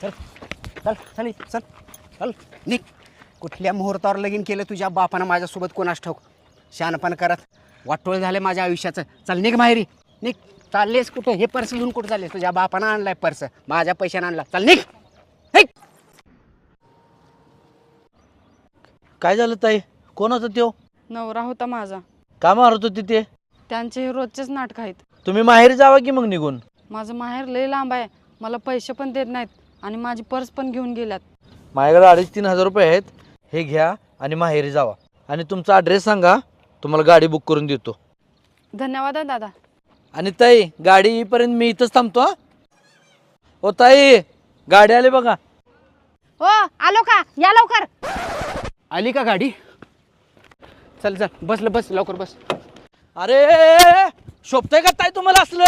चल चल चल चल चल निघ. कुठल्या मुहूर्तावर लगीन केलं तुझ्या बापानं माझ्यासोबत कोणास ठाऊक. शहाणपण करत वाटोळ झालं माझ्या आयुष्याचं. चल निघ माहेरी निघ. चाललेस कुठं? हे पर्स घेऊन कुठं चाललेस? तुझ्या बापानं आणलाय पर्स, माझ्या पैशानं आणला. चल निघ. काय झालं ताई? कोण होता त्यो? नवरा होता माझा. का मारत होती ते? त्यांचे हे रोजचेच नाटक आहेत. तुम्ही माहेरी जावा की मग निघून. माझं माहेर लय लांब आहे, मला पैसे पण देत नाहीत आणि माझी पर्स पण घेऊन गेल्यात. माझ्याकडे 2,500-3,000 रुपये आहेत. हे घ्या आणि माहेरी जावा. आणि तुमचा ॲड्रेस सांगा, तुम्हाला गाडी बुक करून देतो. धन्यवाद हा दादा. आणि ताई गाडी येईपर्यंत मी इथंच थांबतो. हा ओ ताई, गाडी आली बघा. हो आलो का? या लवकर. आली का गाडी? चल चल बसलं बस लवकर बस. अरे शोभतंय का ताई तुम्हाला असलं?